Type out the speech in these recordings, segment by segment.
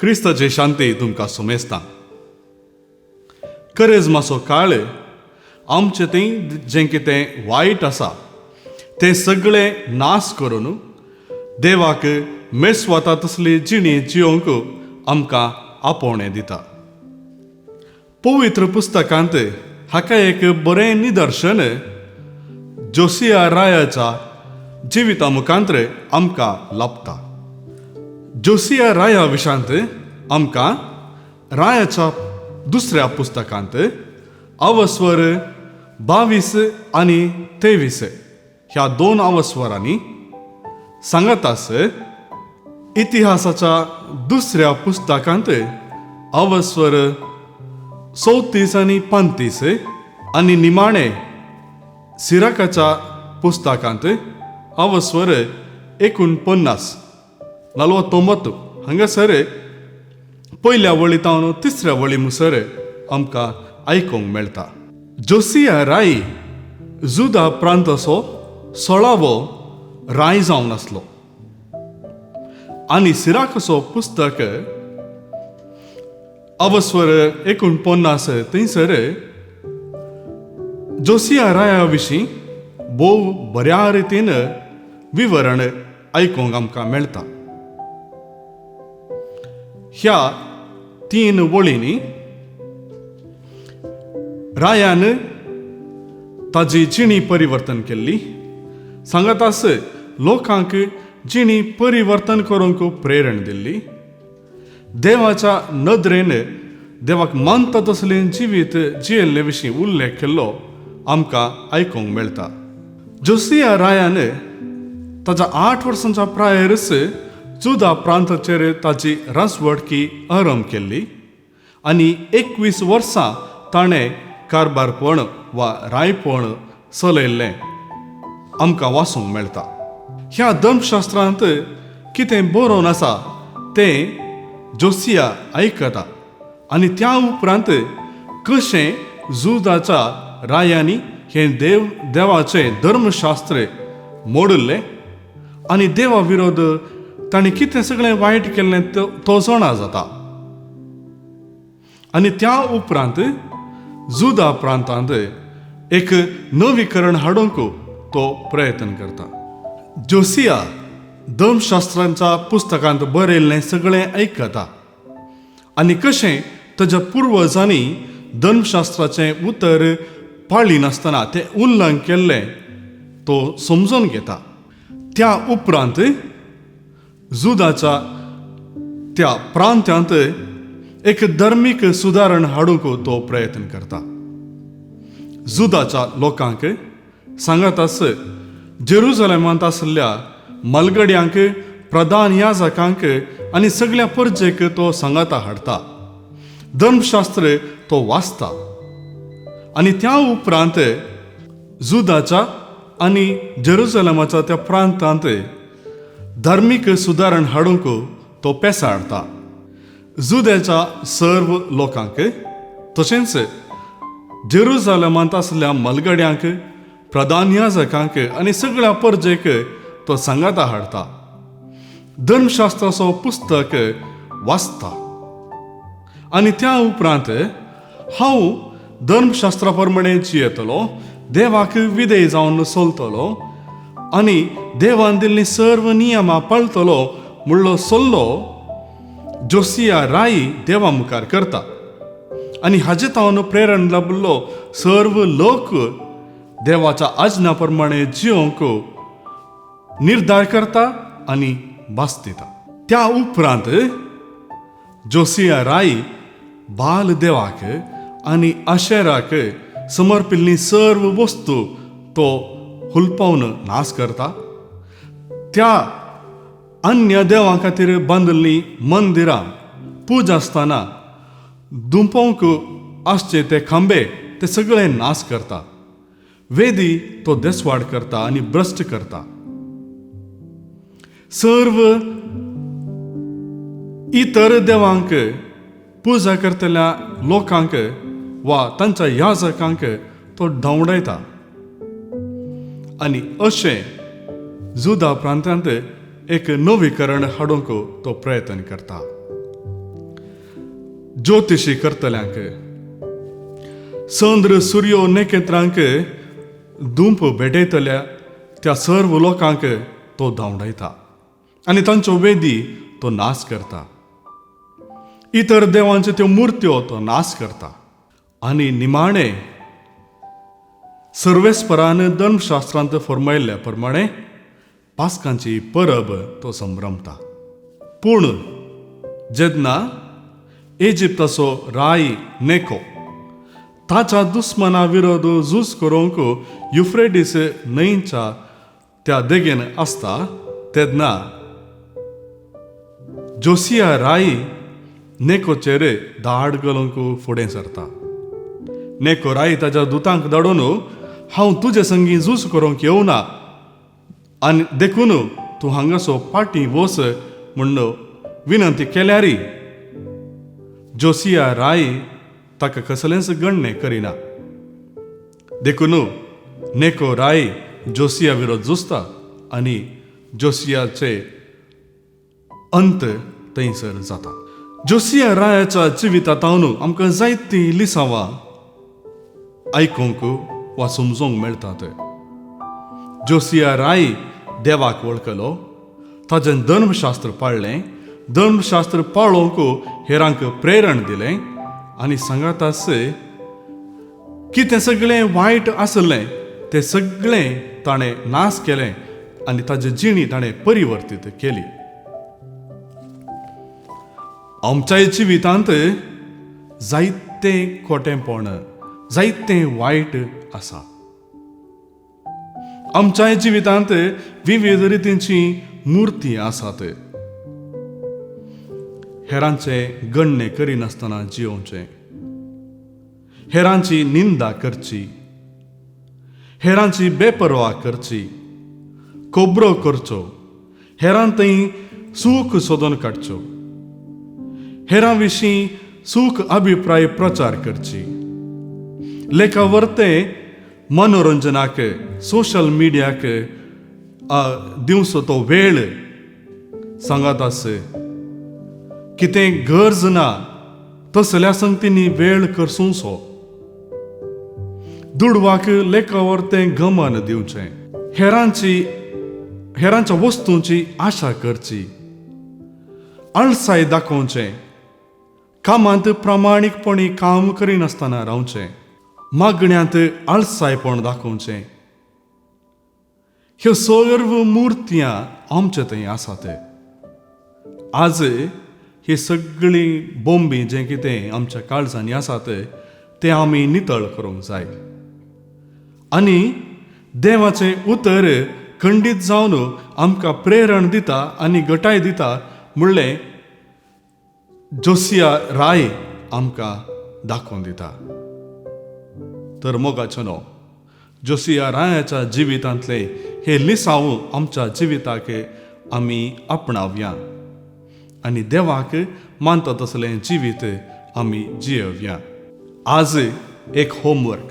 क्रिस्ताचे शांती तुमकां सुमेस्तां. करेजमाचो काळ आमचें तें जें कितें वायट आसा तें सगळें नाश करून देवाक मेस्वता तसली जिणी जियोंक आमकां आपोवणें दिता. पवित्र पुस्तकांत हाका एक बरें निदर्शन जोसिया रायाच्या जिविता मुखांतर आमकां लाभता. जोसिया राया विशांत आमकां रायाच्या दुसऱ्या पुस्तकांत अवस्वर 22 आनी 23 ह्या 2 अवस्वरांनी सांगतास. इतिहासाच्या दुसऱ्या पुस्तकांत अवस्वर 34 आनी 35 आनी निमाणे सिराकाच्या पुस्तकांत अवस्वर 49 49 हांगासर पयल्या वळींतावन तिसऱ्या वळी मुसर आमकां आयकूंक मेळटा. जोसिया राय जुदा प्रांताचो 16वो राय जावन आसलो आनी सिराकाचो पुस्तक अवस्वर 49 थंयसर जोसिया राया विशीं भोव बऱ्या रितीन विवरण आयकूंक आमकां मेळटा. ह्या 3 वळींनी रायान ताजी जिणी परिवर्तन केल्ली. सांगतास लोकांक जिणी परिवर्तन करूंक प्रेरण दिल्ली. देवाच्या नदरेन देवाक मानता तसलें जिवीत जियेल्ले विशीं उल्लेख केल्लो आमकां आयकूंक मेळटा. जोसिया रायान ताच्या 8 वर्सांच्या प्रायरच जुदा प्रांताचेर ताची राजवटकी आरंभ केल्ली आनी 21 वर्सां ताणें कारभारपण वा रायपण चलयल्लें आमकां वाचूंक मेळटा. ह्या धर्मशास्त्रांत कितें बरोवन आसा तें जोसिया आयकता आनी त्या उपरांत कशें जुदाच्या रायांनी हें देवाचें धर्मशास्त्र मोडल्लें आनी देवा विरोध ताणें कितें सगळें वायट केल्लें तो जाणा जाता. आनी त्या उपरांत जुदा प्रांतांत एक नवीकरण हाडूंक तो प्रयत्न करता. जोसिया धर्मशास्त्रांच्या पुस्तकांत बरयल्लें सगळें आयकता आनी कशें ताच्या पुर्वजांनी धर्मशास्त्राचें उतर पाळ्ळी नासतना तें उल्लंघन केल्लें तो समजून घेता. त्या उपरांत जुदाच्या त्या प्रांतांत एक धर्मीक सुदारण हाडूंक तो प्रयत्न करता. जुदाच्या लोकांक सांगतास जेरुजलेमांत आसलेल्या मलगड्यांक प्रधान याजकांक आनी सगळ्या परजेक तो सांगाता हाडटा. धर्मशास्त्र तो वाचता आनी त्या उपरांत जुदाच्या आनी जेरुजलेमाच्या त्या प्रांतांत धार्मीक सुदारण हाडूंक तो पेसाडटा. जुद्याच्या सर्व लोकांक तशेंच जेरुजलेमांत आसलेल्या मलगड्यांक प्रधान याजकांक आनी सगळ्या परजेक तो सांगाता हाडटा. धर्मशास्त्राचो पुस्तक वाचता आनी त्या उपरांत हांव धर्मशास्त्रा प्रमाणे जियेतलो, देवाक विधेय जावन चलतलो आनी देवान दिल्लीं सर्व नियमां पाळटलो म्हणलो सल्लो जोसिया राय देवा मुखार करता. आनी हाजे तावन प्रेरण लाभिल्लो सर्व लोक देवाच्या आज्ञा प्रमाणे जियोंक निर्धार करता आनी भास दिता. त्या उपरांत जोसिया राय बाल देवाक आनी आशेराक समर्पिल्ली सर्व वस्तू तो हुलपावन नाश करता. त्या अन्य देवां खातीर बांदिल्लीं मंदिरां पूजा आसतना दुंपोवंक आसचे ते खांबे ते सगळे नाश करता. वेदी तो देसवाड करता आनी भ्रश्ट करता. सर्व इतर देवांक पुजा करतल्या लोकांक वा तांच्या याजकांक तो ढवळयता. आनी अशें जुदा प्रांतांत एक नवीकरण हाडूंक तो प्रयत्न करता. ज्योतिशी करतल्यांक, चंद्र सूर्यो नखेत्रांक धूप भेटयतल्या त्या सर्व लोकांक तो धांवडायता आनी तांच्यो वेदी तो नाश करता. इतर देवांच्यो त्यो मुर्त्यो तो नाश करता. आनी निमाणे सर्वेस्परान धर्मशास्त्रांत फर्मायल्ल्या प्रमाणे पास्कांची परब तो संभ्रमता. पूण जेन्ना इजिप्ताचो राय नेको ताच्या दुस्मना विरोध झूज करूंक युफ्रेटीस न्हंयच्या त्या देगेन आसता तेन्ना जोसिया राय नेकोचेर धाड घालूंक फुडें सरता. नेको राय ताच्या दुतांक धाडून हांव तुजे संगी झूज करूंक येवना आनी देखून तूं हांगासो पाटी वच म्हूण विनंती केल्यारी जोसिया राय ताका कसलेंच गण्य करिना. देखून नेको राय जोसिया विरोध झुजता आनी जोसियाचे अंत थंयसर जाता. जोसिया रायाच्या जिवितांतून आमकां जायतीं लिसांवां आयकूंक वा समजूंक मेळटात. जोसिया राय देवाक वळखलो, ताचें धर्मशास्त्र पाळलें, धर्मशास्त्र पाळोवंक हेरांक प्रेरण दिलें आनी सांगातास की तें सगळें वायट आसलें तें सगळें ताणें नाश केलें आनी ताची जिणी ताणें परिवर्तीत केली. आमच्या जिवितांत जायतें खोटेंपण, जायतें वायट आसा. आमच्या जिवितांत विविध रितींची मुर्ती आसात. हेरांचें गण्य करिनासतना जियोवचें, हेरांची निंदा करची, हेरांची बेपरवा करची, खोबरो करचो, हेरां थंय सूख सोदून काडच्यो, हेरां विशीं सूख अभिप्राय प्रचार करची, लेखा वर्ते मनोरंजनाक सोशल मिडियाक दिवचो तो वेळ सांगात आस. कितें गरज ना तसल्या संगतींनी वेळ करसूंचो. दुडवाक लेखा वर्तें गमन दिवचें, हेरांच्या वस्तूंची आशा करची, आळसाय दाखोवचें, कामांत प्रामाणीकपणी काम करिनासतना रावचें, मागण्यांत आळसायपण दाखोवचें. ह्यो सर्व मुर्त्यां आमचे थंय आसात. आज ही सगळी बोंबी जें कितें आमच्या काळजांनी आसात तें आमी नितळ करूंक जाय. आनी देवाचें उतर खंडीत जावन आमकां प्रेरण दिता आनी घटाय दिता म्हणलें जोसिया राय आमकां दाखोवन दिता. तर मोगाचनो जोसिया रायाच्या जिवितांतले हे लिसांव आमच्या जिविताक आमी आपणावया आनी देवाक मानता तसलें जिवीत आमी जियेवया. आज एक होमवर्क.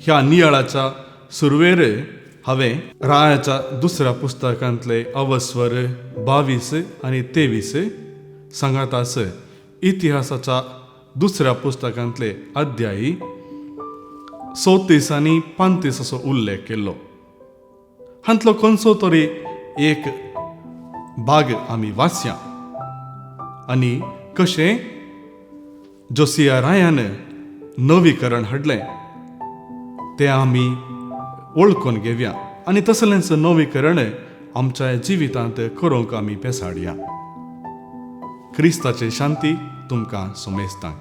ह्या नियाळाच्या सुरवेर हांवें रायाच्या दुसऱ्या पुस्तकांतले अवस्वर 22 आनी 23 सांगातास इतिहासाच्या दुसऱ्या पुस्तकांतले अध्यायी 34 आनी 35 असो उल्लेख केल्लो. हांतलो खंयचो तरी एक भाग आमी वाचया आनी कशें जोसिया रायान नवीकरण हाडलें तें आमी वळखून घेवया आनी तसलेंच नवीकरण आमच्या जिवितांत करूंक आमी पेसाडया. क्रिस्ताची शांती तुमकां सुमेस्तांक.